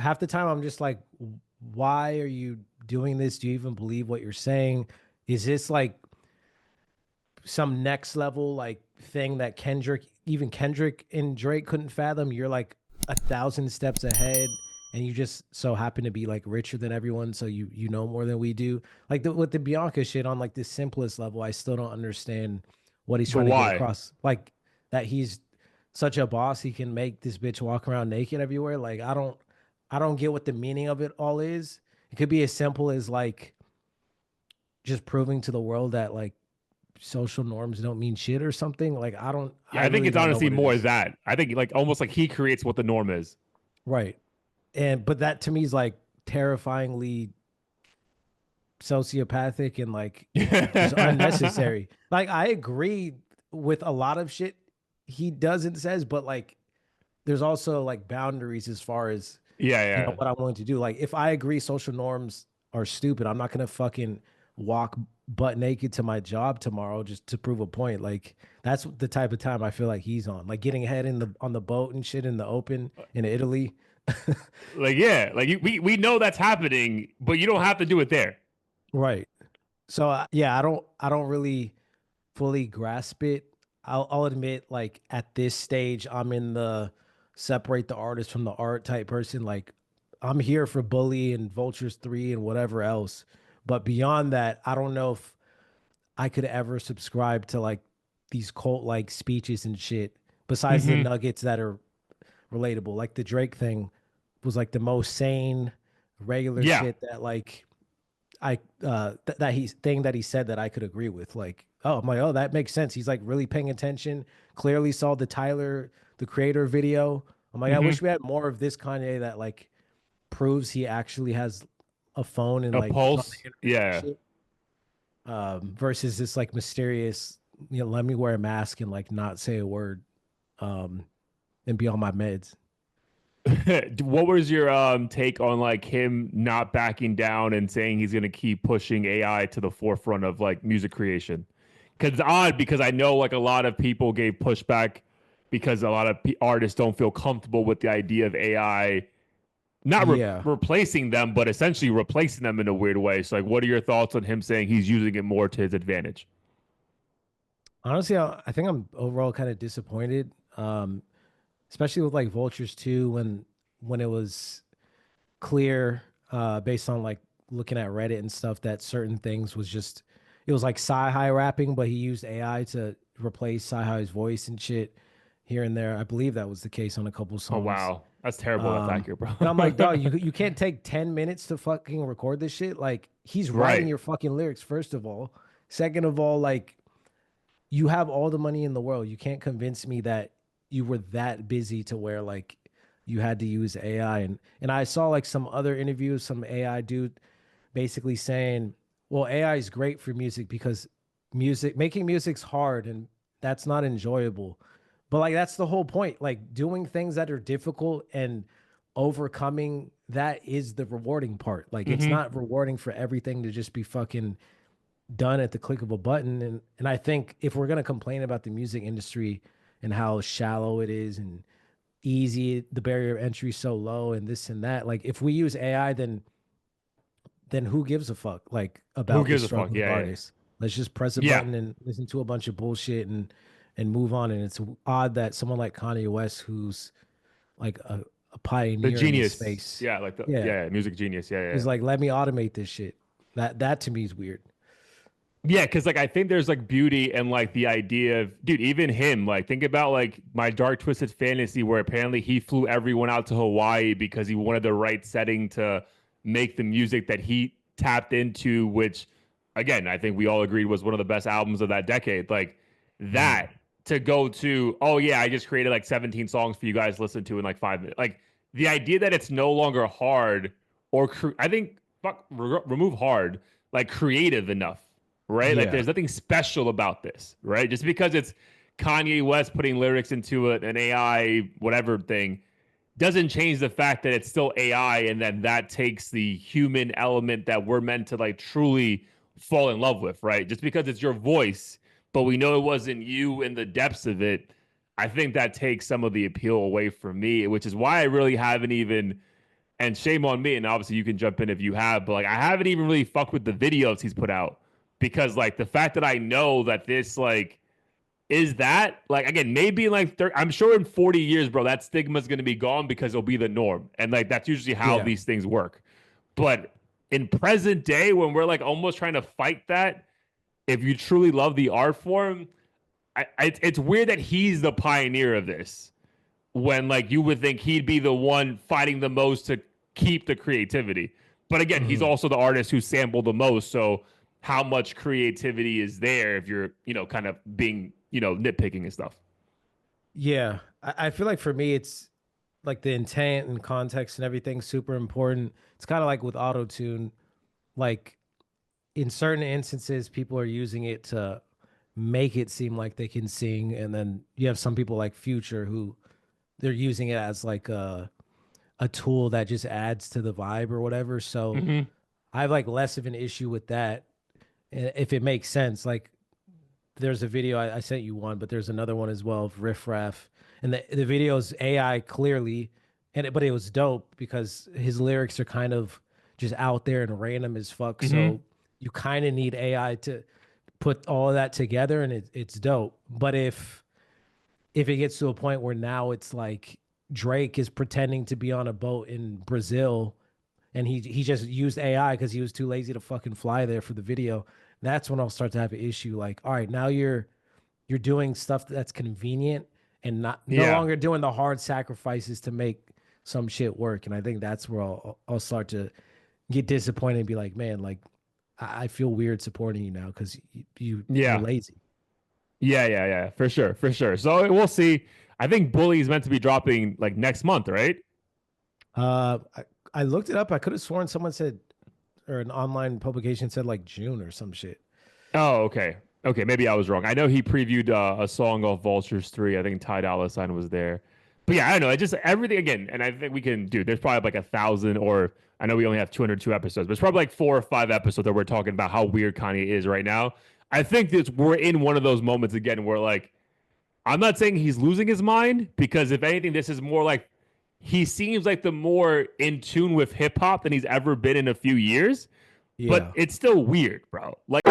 half the time I'm just like, why are you doing this? Do you even believe what you're saying? Is this like some next level like thing that Kendrick and Drake couldn't fathom? You're like 1,000 steps ahead, and you just so happen to be like richer than everyone, so you know more than we do. Like with the Bianca shit on like the simplest level, I still don't understand what he's But trying to get why? across. Like that he's such a boss, he can make this bitch walk around naked everywhere. Like I don't get what the meaning of it all is. It could be as simple as like just proving to the world that like social norms don't mean shit or something. Like Yeah, I I think really it's don't know honestly what it more is. that. I think like almost like he creates what the norm is. Right. And but that to me is like terrifyingly sociopathic and like just Yeah, unnecessary. Like I agree with a lot of shit he does and says, but like there's also like boundaries as far as yeah. what I'm willing to do. Like if I agree social norms are stupid, I'm not gonna fucking walk butt naked to my job tomorrow just to prove a point. Like that's the type of time I feel like he's on. Like getting ahead in the on the boat and shit in the open in Italy. Like yeah, like we know that's happening, but you don't have to do it there. Right. So yeah, I don't really fully grasp it. I'll admit, like at this stage, I'm in the separate the artist from the art type person. Like I'm here for Bully and Vultures 3 and whatever else. But beyond that, I don't know if I could ever subscribe to like these cult like speeches and shit. Besides the Hmm. nuggets that are relatable, like the Drake thing was like the most sane, regular Yeah. shit that like that he thing that he said that I could agree with. Like, oh, I'm like, oh, that makes sense. He's like really paying attention. Clearly saw the Tyler, the creator video. I'm like, I wish Hmm. we had more of this Kanye that like proves he actually has a phone and A like is on the pulse. internet and Yeah. shit. Versus this like mysterious, let me wear a mask and like not say a word, um, and be on my meds. What was your take on like him not backing down and saying he's gonna keep pushing AI to the forefront of like music creation? Because it's odd because I know like a lot of people gave pushback because a lot of artists don't feel comfortable with the idea of AI not Yeah. replacing them, but essentially replacing them in a weird way. So like, what are your thoughts on him saying he's using it more to his advantage? Honestly, I think I'm overall kind of disappointed. Especially with like Vultures too, when it was clear, based on like looking at Reddit and stuff, that certain things was just it was like sci-hi rapping, but he used AI to replace sci-hi's voice and shit here and there. I believe that was the case on a couple Oh songs. wow, that's terrible. That's accurate, bro. And I'm like, dog, you can't take 10 minutes to fucking record this shit. Like he's writing Right. your fucking lyrics, first of all. Second of all, like you have all the money in the world. You can't convince me that you were that busy to where like you had to use AI. And I saw like some other interviews, some AI dude basically saying, well, AI is great for music because making music's hard and that's not enjoyable. But like that's the whole point. Like doing things that are difficult and overcoming that is the rewarding part. Like it's Hmm. not rewarding for everything to just be fucking done at the click of a button. And I think if we're gonna complain about the music industry and how shallow it is and easy, the barrier of entry so low and this and that, like if we use AI, then who gives a fuck like Who about the gives a fuck? struggling Yeah, yeah, artist? Let's just press a yeah. button and listen to a bunch of bullshit and move on. And it's odd that someone like Kanye West, who's like a The pioneer in this genius. space, Yeah, like the yeah, yeah, music genius. Yeah, yeah. is like, let me automate this shit. That to me is weird. Yeah, because like I think there's like beauty and like the idea of dude, even him, like think about like my dark twisted fantasy where apparently he flew everyone out to Hawaii because he wanted the right setting to make the music that he tapped into, which again, I think we all agreed was one of the best albums of that decade. Like Mhm. that to go to, oh yeah, I just created like 17 songs for you guys to listen to in like 5 minutes. Like the idea that it's no longer hard or I think fuck remove hard, like creative enough, right? Like Yeah. there's nothing special about this, right? Just because it's Kanye West putting lyrics into an AI whatever thing doesn't change the fact that it's still AI and then that takes the human element that we're meant to like truly fall in love with, right? Just because it's your voice, but we know it wasn't you in the depths of it. I think that takes some of the appeal away from me, which is why I really haven't even And shame on me. And obviously you can jump in if you have, but like I haven't even really fucked with the videos he's put out because like the fact that I know that this like is that like again maybe in like I'm sure in 40 years, bro, that stigma is going to be gone because it'll be the norm, and like that's usually how Yeah. these things work. But in present day, when we're like almost trying to fight that, if you truly love the art form, it's weird that he's the pioneer of this when like you would think he'd be the one fighting the most to keep the creativity. But again, he's Mhm. also the artist who sampled the most. So how much creativity is there if you're, kind of being, nitpicking and stuff? Yeah. I feel like for me, it's like the intent and context and everything super important. It's kind of like with auto tune. Like in certain instances, people are using it to make it seem like they can sing, and then you have some people like Future who they're using it as like a tool that just adds to the vibe or whatever. So Mm-hmm. I have like less of an issue with that, if it makes sense. Like there's a video I sent you one, but there's another one as well of Riff Raff, and the video's AI clearly, but it was dope because his lyrics are kind of just out there and random as fuck. Mm-hmm. So you kind of need AI to put all of that together, and it's dope. But if it gets to a point where now it's like Drake is pretending to be on a boat in Brazil and he just used AI because he was too lazy to fucking fly there for the video. That's when I'll start to have an issue. Like, all right, now you're doing stuff that's convenient and no Yeah. longer doing the hard sacrifices to make some shit work. And I think that's where I'll start to get disappointed and be like, man, like I feel weird supporting you now because you're Yeah. lazy. Yeah. For sure. For sure. So we'll see. I think Bully is meant to be dropping like next month, right? I looked it up. I could have sworn someone said, or an online publication said like June or some shit. Oh, okay. Okay, maybe I was wrong. I know he previewed a song off Vultures 3. I think Ty Dolla Sign was there. But yeah, I don't know. It just everything again, and I think we can do. There's probably like 1,000, or I know we only have 202 episodes, but it's probably like 4 or 5 episodes that we're talking about how weird Kanye is right now. I think this we're in one of those moments again where like I'm not saying he's losing his mind because if anything, this is more like he seems like the more in tune with hip hop than he's ever been in a few years. But Yeah. it's still weird, bro. Like